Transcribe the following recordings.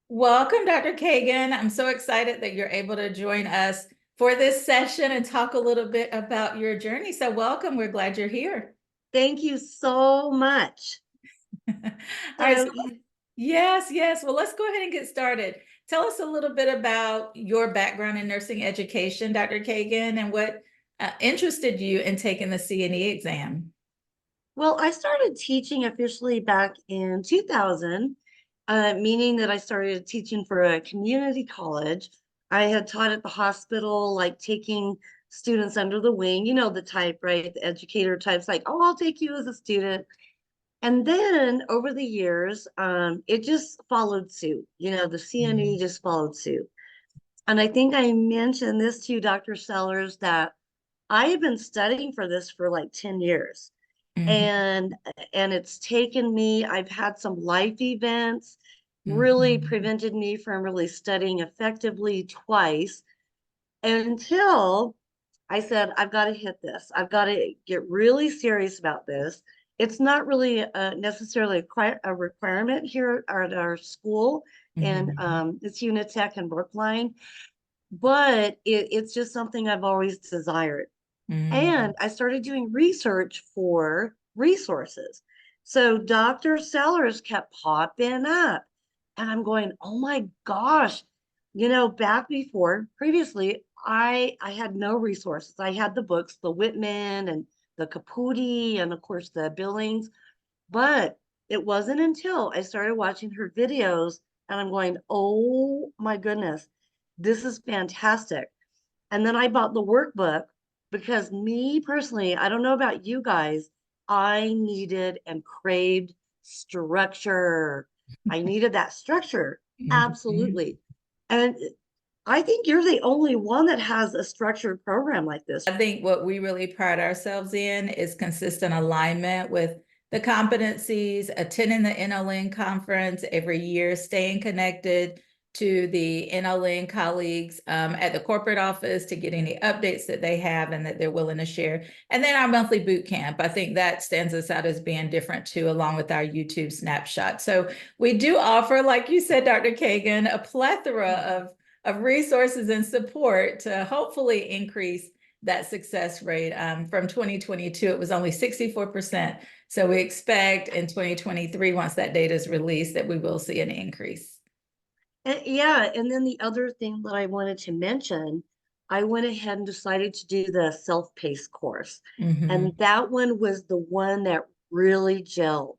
Welcome, Dr. Kagan. I'm so excited that you're able to join us for this session and talk a little bit about your journey. So welcome. We're glad you're here. Thank you so much. All right. So, So yes. Well, let's go ahead and get started. Tell us a little bit about your background in nursing education, Dr. Kagan, and what interested you in taking the CNE exam. well, I started teaching officially back in 2000, meaning that I started teaching for a community college. I had taught at the hospital, like taking students under the wing, you know, the type, right? The educator types, like, oh, I'll take you as a student. And then over the years, it just followed suit. You know, the CNE just followed suit. And I think I mentioned this to you, Dr. Sellers, that I have been studying for this for like 10 years. Mhm, And it's taken me, I've had some life events, really mhm. prevented me from really studying effectively twice until I said, I've got to hit this. I've got to get really serious about this. It's not really necessarily a requirement here at our school, and Mhm. it's Unitech and Brookline, but it's just something I've always desired. And Mhm. I started doing research for resources. So Dr. Sellers kept popping up. And I'm going, oh my gosh, you know, back before previously, I had no resources. I had the books, the Whitman and the Caputi, and of course the Billings. But it wasn't until I started watching her videos and I'm going, oh my goodness, this is fantastic. And then I bought the workbook because me personally, I don't know about you guys, I needed and craved structure. I needed that structure. Mhm. Absolutely. And I think you're the only one that has a structured program like this. I think what we really pride ourselves in is consistent alignment with the competencies, attending the NLN conference every year, staying connected to the NLN colleagues at the corporate office to get any updates that they have and that they're willing to share. And then our monthly boot camp. I think that stands us out as being different too, along with our YouTube snapshot. So we do offer, like you said, Dr. Kagan, a plethora of resources and support to hopefully increase that success rate. From 2022, it was only 64%. So we expect in 2023, once that data is released, that we will see an increase. Yeah, and then the other thing that I wanted to mention, I went ahead and decided to do the self-paced course. And Mm-hmm. that one was the one that really gelled.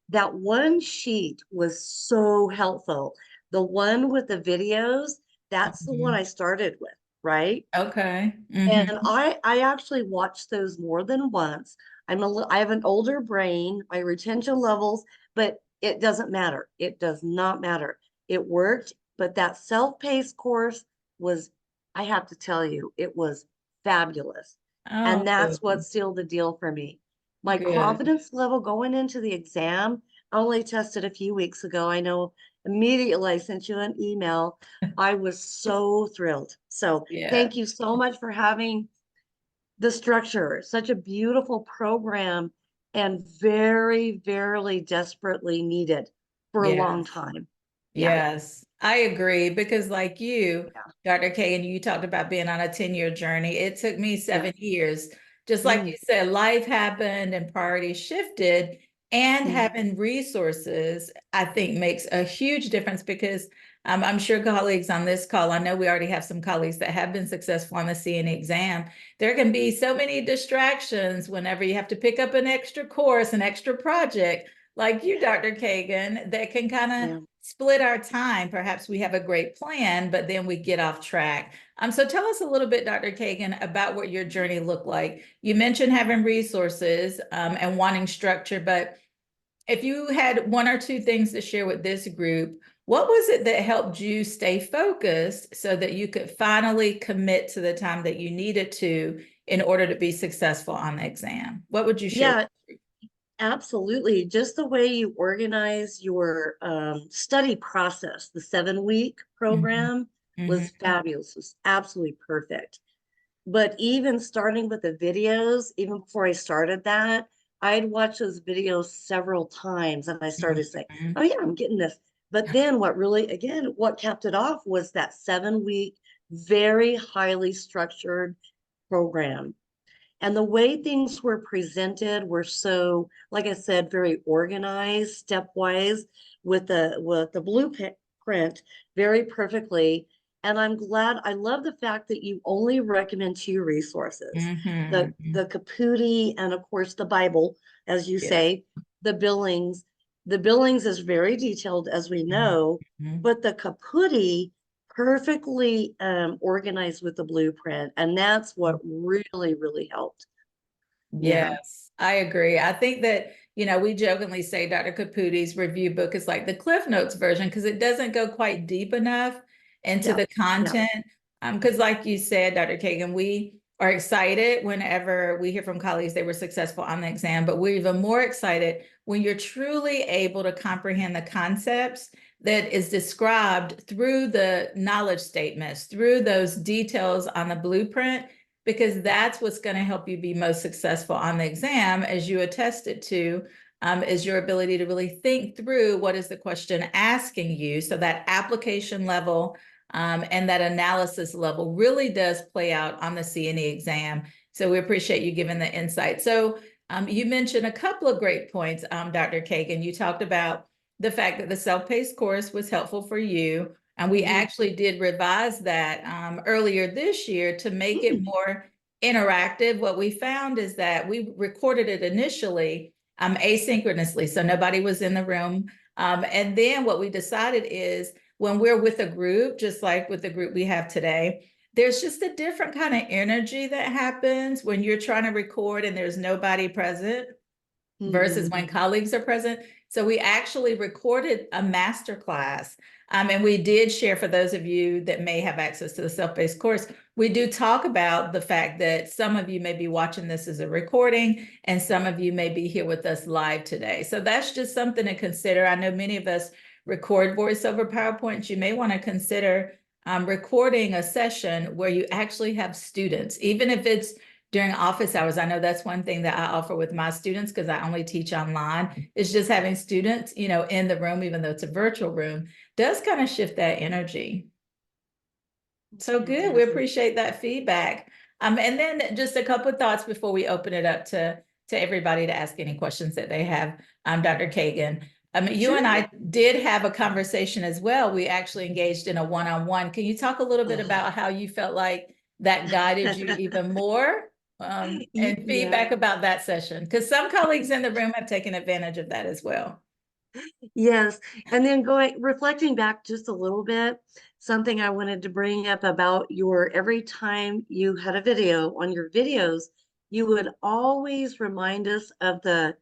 That one sheet was so helpful. The one with the videos, that's the one Mm-hmm. I started with, right? Okay. And Mm-hmm. I actually watched those more than once. I have an older brain, my retention levels, but it doesn't matter. It does not matter. It worked, but that self-paced course was, I have to tell you, it was fabulous. And Oh, that's what good. sealed the deal for me. My Good. confidence level going into the exam, I only tested a few weeks ago. I know immediately I sent you an email. I was so thrilled. So Yeah. thank you so much for having the structure, such a beautiful program and very, very desperately needed for a long Yes. time. Yeah. Yes, I agree because like you, Yeah. Dr. Kagan, you talked about being on a 10-year journey. It took me Yeah. 7 years. Just like Mm, you said, life happened and priorities shifted, and mm, having resources, I think, makes a huge difference because I'm sure colleagues on this call, I know we already have some colleagues that have been successful on the CNE exam. There can be so many distractions whenever you have to pick up an extra course, an extra project, like you, Dr. Kagan, that can kind of yeah. split our time. Perhaps we have a great plan, but then we get off track. So tell us a little bit, Dr. Kagan, about what your journey looked like. You mentioned having resources and wanting structure, but if you had one or two things to share with this group, what was it that helped you stay focused so that you could finally commit to the time that you needed to in order to be successful on the exam? What would you share? Yeah, absolutely. Just the way you organize your study process, the 7 week Mhm. program was Mhm. fabulous, was absolutely perfect. But even starting with the videos, even before I started that, I'd watched those videos several times and I started saying, Mhm. oh yeah, I'm getting this. But then what really, again, what capped it off was that 7-week, very highly structured program. And the way things were presented were so, like I said, very organized, stepwise, with the blueprint very perfectly. And I'm glad, I love the fact that you only recommend 2 resources, the Mhm. Caputi and of course the Bible, as you Yes. say, the Billings. The Billings is very detailed, as we know, Mhm. but the Caputi perfectly organized with the blueprint, and that's what really, really helped. Yeah. Yes, I agree. I think that, we jokingly say Dr. Caputi's review book is like the Cliff Notes version because it doesn't go quite deep enough into Yeah. the Yeah. content. Because like you said, Dr. Kagan, we are excited whenever we hear from colleagues they were successful on the exam, but we're even more excited when you're truly able to comprehend the concepts that is described through the knowledge statements, through those details on the blueprint, because that's what's going to help you be most successful on the exam, as you attested to, is your ability to really think through what is the question asking you. So that application level and that analysis level really does play out on the CNE exam. So we appreciate you giving the insight. So you mentioned a couple of great points, Dr. Kagan. You talked about the fact that the self-paced course was helpful for you. And we actually did revise that earlier this year to make it more interactive. What we found is that we recorded it initially asynchronously, so nobody was in the room. And then what we decided is when we're with a group, just like with the group we have today, there's just a different kind of energy that happens when you're trying to record and there's nobody present versus when colleagues are present. So we actually recorded a master class. And we did share, for those of you that may have access to the self-paced course, we do talk about the fact that some of you may be watching this as a recording and some of you may be here with us live today. So that's just something to consider. I know many of us record voice over PowerPoints. You may want to consider recording a session where you actually have students, even if it's during office hours. I know that's one thing that I offer with my students because I only teach online. It's just having students, in the room, even though it's a virtual room, does kind of shift that energy. So good. We appreciate that feedback. And then just a couple of thoughts before we open it up to everybody to ask any questions that they have. Dr. Kagan, you and I did have a conversation as well. We actually engaged in a one-on-one. Can you talk a little bit about how you felt like that guided you even more? And feedback about that session, because some colleagues in the room have taken advantage of that as well. Yes. And then reflecting back just a little bit, something I wanted to bring up about every time you had a video on your videos, you would always remind us of the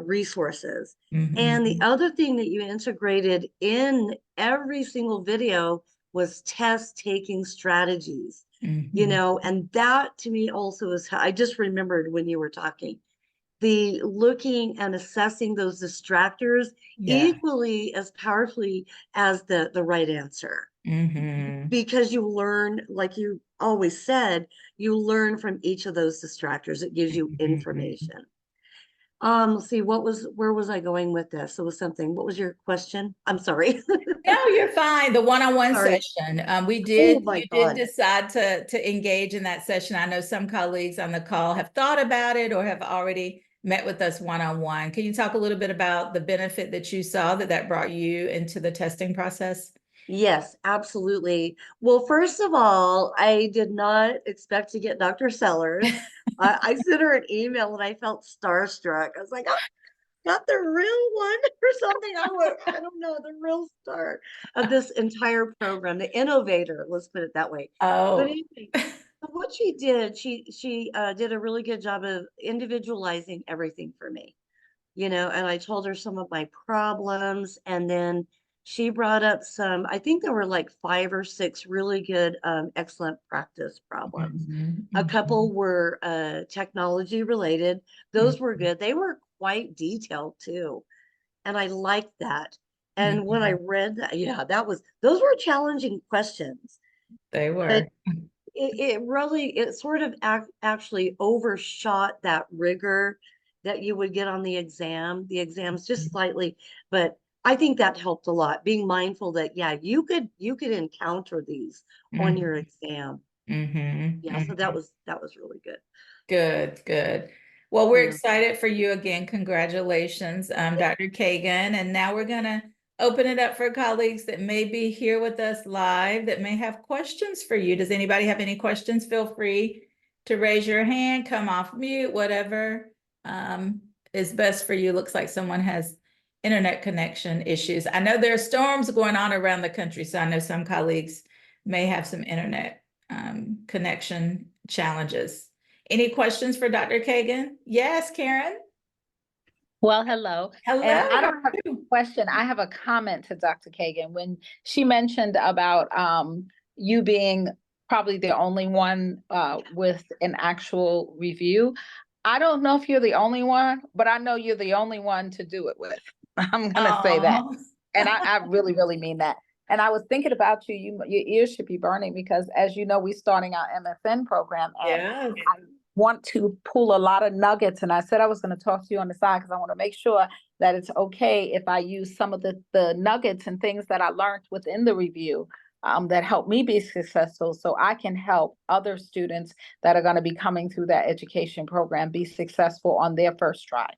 resources. And the other thing that you integrated in every single video was test taking strategies, and that to me also is how I just remembered when you were talking. The looking and assessing those distractors equally as powerfully as the right answer. Because you learn, like you always said, you learn from each of those distractors. It gives you information. Let's see, where was I going with this? It was something. What was your question? I'm sorry. No, you're fine. The one-on-one session. You did decide to engage in that session. I know some colleagues on the call have thought about it or have already met with us one-on-one. Can you talk a little bit about the benefit that you saw that brought you into the testing process? Yes, absolutely. Well, first of all, I did not expect to get Dr. Sellars. I sent her an email and I felt starstruck. I was like, oh, got the real one or something. I don't know, the real star of this entire program, the innovator, let's put it that way. But anyway, so what she did, she did a really good job of individualizing everything for me, and I told her some of my problems, and then she brought up some, I think there were like 5 or 6 really good, excellent practice problems. A couple were technology related. Those were good. They were quite detailed too. And I liked that. And when I read that, yeah, those were challenging questions. They But were. it sort of actually overshot that rigor that you would get on the exams just slightly, but I think that helped a lot, being mindful that, yeah, you could encounter these on your exam. Yeah, so that was really good. Good, good. Well, we're Yeah. excited for you again. Congratulations, Dr. Kagan. And now we're going to open it up for colleagues that may be here with us live that may have questions for you. Does anybody have any questions? Feel free to raise your hand, come off mute, whatever is best for you. Looks like someone has internet connection issues. I know there are storms going on around the country, so I know some colleagues may have some internet connection challenges. Any questions for Dr. Kagan? Yes, Karen? Well, hello. Hello. And I don't have a question. I have a comment to Dr. Kagan. When she mentioned about you being probably the only one with an actual review, I don't know if you're the only one, but I know you're the only one to do it with. I'm going to say that. And I really, really mean that. And I was thinking about you, your ears should be burning because, as you know, we're starting our MSN program. And Yes. I want to pull a lot of nuggets. And I said I was going to talk to you on the side because I want to make sure that it's okay if I use some of the nuggets and things that I learned within the review that helped me be successful, so I can help other students that are going to be coming through that education program be successful on their first try.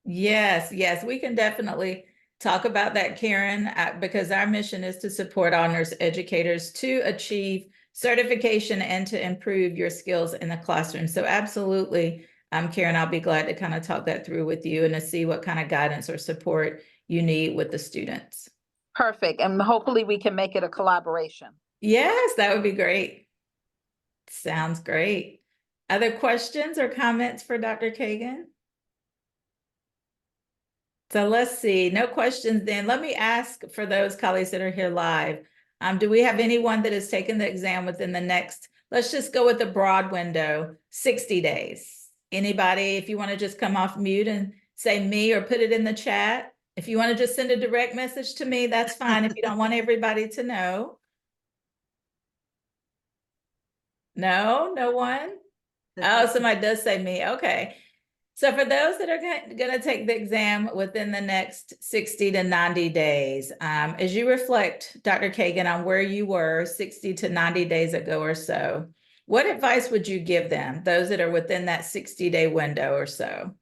Yes, yes, we can definitely talk about that, Karen, because our mission is to support all nurse educators to achieve certification and to improve your skills in the classroom. So absolutely, Karen, I'll be glad to kind of talk that through with you and to see what kind of guidance or support you need with the students. Perfect. And hopefully we can make it a collaboration. Yes, that would be great. Sounds great. Other questions or comments for Dr. Kagan? So let's see, no questions then. Let me ask for those colleagues that are here live. Do we have anyone that has taken the exam within the next, let's just go with the broad window, 60 days? Anybody, if you want to just come off mute and say me or put it in the chat. If you want to just send a direct message to me, that's fine. If you don't want everybody to know. No, no one? Oh, somebody does say me. Okay. So for those that are going to take the exam within the next 60 to 90 days, as you reflect, Dr. Kagan, on where you were 60 to 90 days ago or so, what advice would you give them, those that are within that 60-day window or so?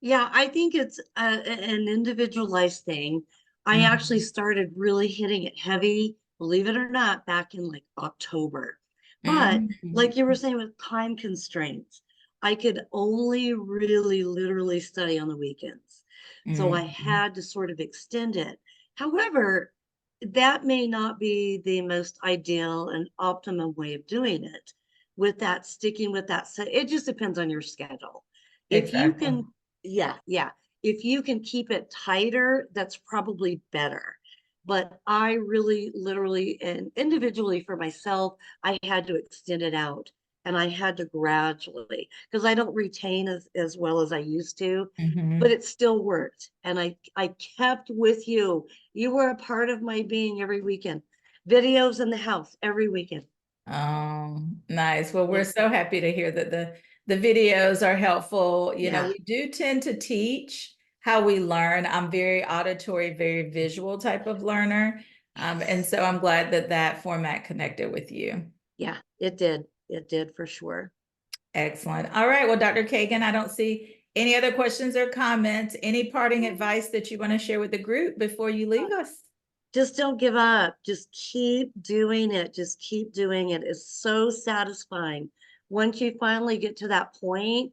Yeah, I think it's an individualized thing. I actually started really hitting it heavy, believe it or not, back in like October. But like you were saying, with time constraints, I could only really literally study on the weekends. So I had to sort of extend it. However, that may not be the most ideal and optimum way of doing it. With that, sticking with that, it just depends on your schedule. If you can, yeah. If you can keep it tighter, that's probably better. But I really, literally, and individually for myself, I had to extend it out. And I had to gradually, because I don't retain as well as I used to, but it still worked. And I kept with you. You were a part of my being every weekend. Videos in the house every weekend. Oh, nice. Well, we're so happy to hear that the videos are helpful. You know, we do tend to teach how we learn. I'm very auditory, very visual type of learner. And so I'm glad that that format connected with you. Yeah, it did. It did for sure. Excellent. All right. Well, Dr. Kagan, I don't see any other questions or comments. Any parting advice that you want to share with the group before you leave us? Just don't give up. Just keep doing it. Just keep doing it. It's so satisfying once you finally get to that point.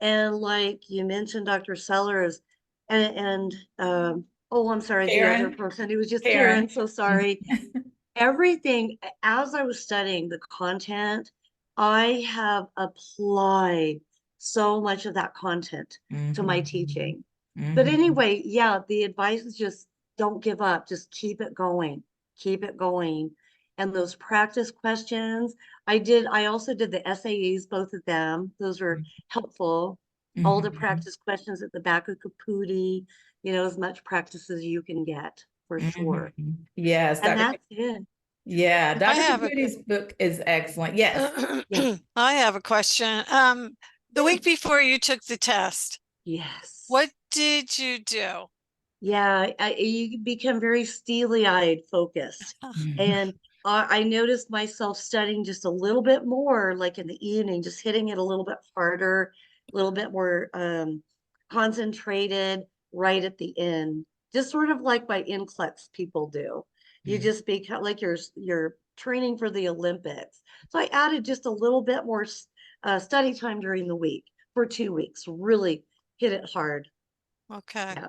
And like you mentioned, Dr. Sellers, and oh, I'm sorry, Karen. the other person. It was just Karen. So sorry. Everything, as I was studying the content, I have applied so much of that content to my teaching. But anyway, yeah, the advice is just don't give up. Just keep it going. Keep it going. And those practice questions, I also did the SAEs, both of them. Those were helpful. All the practice questions at the back of Caputi, as much practice as you can get, for sure. Yes. And that's it. Yeah, Dr. Caputi's book is excellent. Yes. I have a question. The week before you took the test, Yes. what did you do? Yeah, you become very steely-eyed focused. And I noticed myself studying just a little bit more, like in the evening, just hitting it a little bit harder, a little bit more concentrated right at the end, just sort of like my NCLEX people do. You just become like you're training for the Olympics. So I added just a little bit more study time during the week for 2 weeks, really hit it hard. Okay. Yeah.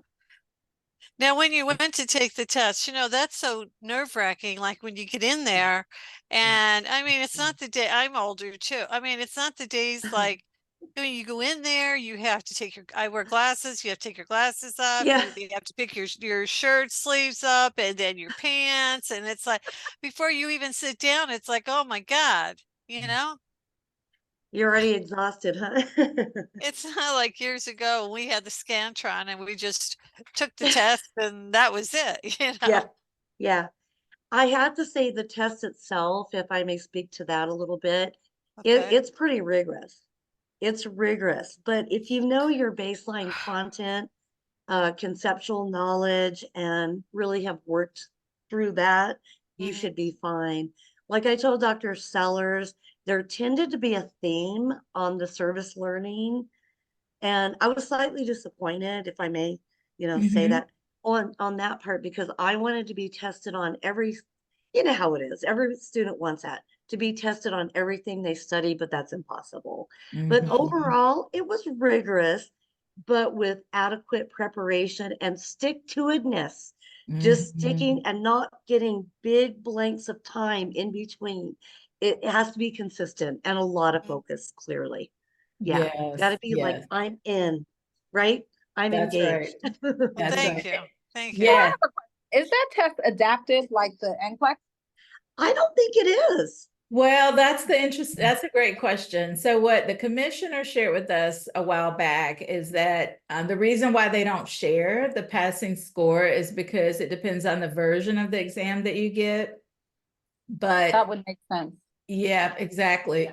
Now, when you went to take the test, that's so nerve-wracking, like when you get in there and I mean, it's not the day, I'm older too. I mean, it's not the days like when you go in there, you have to take I wear glasses, you have to take your glasses up, Yeah. you have to pick your shirt sleeves up and then your pants. And it's like, before you even sit down, it's like, oh my God, you know? You're already exhausted, huh? It's not like years ago when we had the Scantron and we just took the test and that was it, Yeah. Yeah. I have to say the test itself, if I may speak to that a little bit, Okay. it's pretty rigorous. It's rigorous, but if you know your baseline content, conceptual knowledge, and really have worked through that, you Mhm. should be fine. Like I told Dr. Sellers, there tended to be a theme on the service learning, and I was slightly disappointed, if I may, say Mhm. that on that part, because I wanted to be tested on every, you know how it is. Every student wants that to be tested on everything they study, but that's impossible. But Mhm. overall, it was rigorous, but with adequate preparation and stick-to-itness, just Mhm. sticking and not getting big blanks of time in between. It has to be consistent and a lot of Mhm. focus, clearly. Yeah, got to Yes, be like, yes, I'm in, right? I'm that's right. engaged. Well, That's thank right. you. Thank you. Yes. Is that test adaptive like the NCLEX? I don't think it is. Well, that's a great question. So what the commissioner shared with us a while back is that the reason why they don't share the passing score is because it depends on the version of the exam that you get. But That would make sense. yeah, exactly.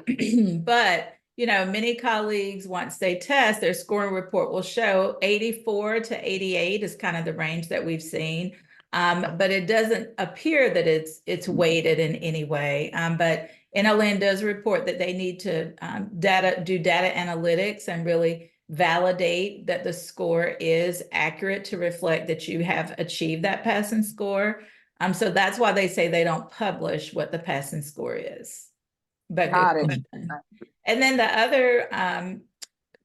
But many colleagues, once they test, their scoring report will show 84 to 88 is kind of the range that we've seen. But it doesn't appear that it's weighted in any way. But NLN does report that they need to do data analytics and really validate that the score is accurate to reflect that you have achieved that passing score. So that's why they say they don't publish what the passing score is. But good Got it. question. And then the other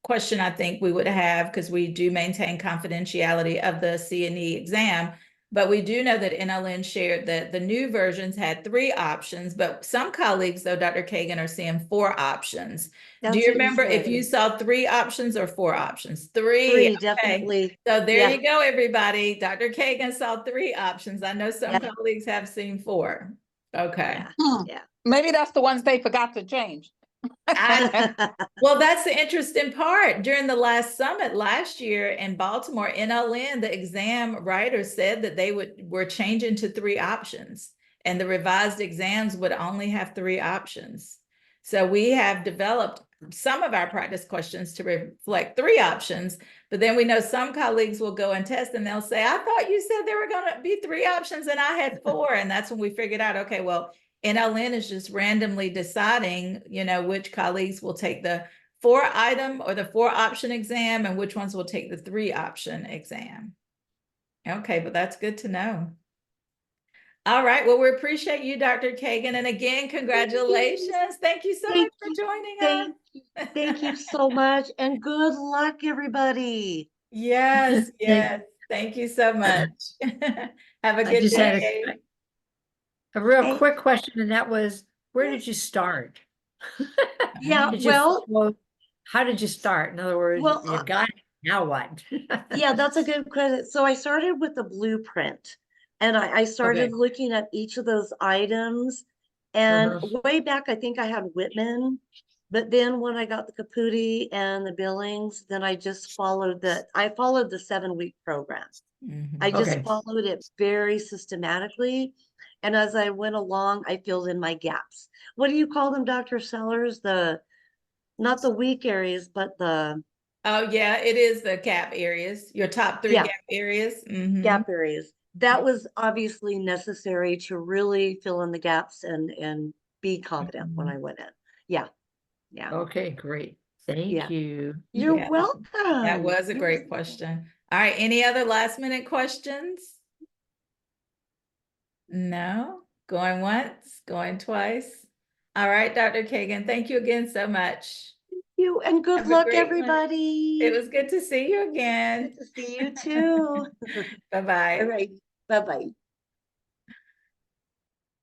question I think we would have, because we do maintain confidentiality of the CNE exam, but we do know that NLN shared that the new versions had 3 options, but some colleagues, though, Dr. Kagan, are seeing 4 options. Do That's you what you remember if said. you saw 3 options or 4 options? 3. 3, Okay. definitely. So there Yeah. you go, everybody. Dr. Kagan saw 3 options. I know some Yeah. colleagues have seen 4. Okay. Yeah. Yeah. Maybe that's the ones they forgot to change. Well, that's the interesting part. During the last summit last year in Baltimore, NLN, the exam writers said that they were changing to 3 options, and the revised exams would only have 3 options. So we have developed some of our practice questions to reflect 3 options, but then we know some colleagues will go and test and they'll say, I thought you said there were going to be 3 options and I had 4. And that's when we figured out, okay, well, NLN is just randomly deciding, which colleagues will take the 4 item or the 4 option exam and which ones will take the 3 option exam. Okay, but that's good to know. All right. Well, we appreciate you, Dr. Kagan. And again, congratulations. Thank you so much for joining us. Thank you so much. And good luck, everybody. Yes, yes. Thank you so much. Have a I good just had day. a real Hey. quick question, and that was, where did you start? Yeah, Did you well, follow- how did you start? In other words, Well, you got it, now what? yeah, that's a good question. So I started with the blueprint, and I started Okay. looking at each of those items. And Uh-huh. way back, I think I had Whitman, but then when I got the Caputi and the Billings, then I followed the 7-week program. I Mhm. just Okay. followed it very systematically. And as I went along, I filled in my gaps. What do you call them, Dr. Sellers? Not the weak areas, but Oh, yeah, it is the gap areas, your top 3 Yeah. gap areas. Mhm. Gap areas. That was obviously necessary to really fill in the gaps and be confident when I went in. Yeah. Yeah. Okay, great. Thank Yeah. you. You're Yeah. welcome. That was a You're great question. All right, any other last minute questions? No? Going once, going twice? All right, Dr. Kagan, thank you again so much. you and good Have a luck, great one. everybody. It was good to see you again. Good to see you too. Bye-bye. All right. Bye-bye.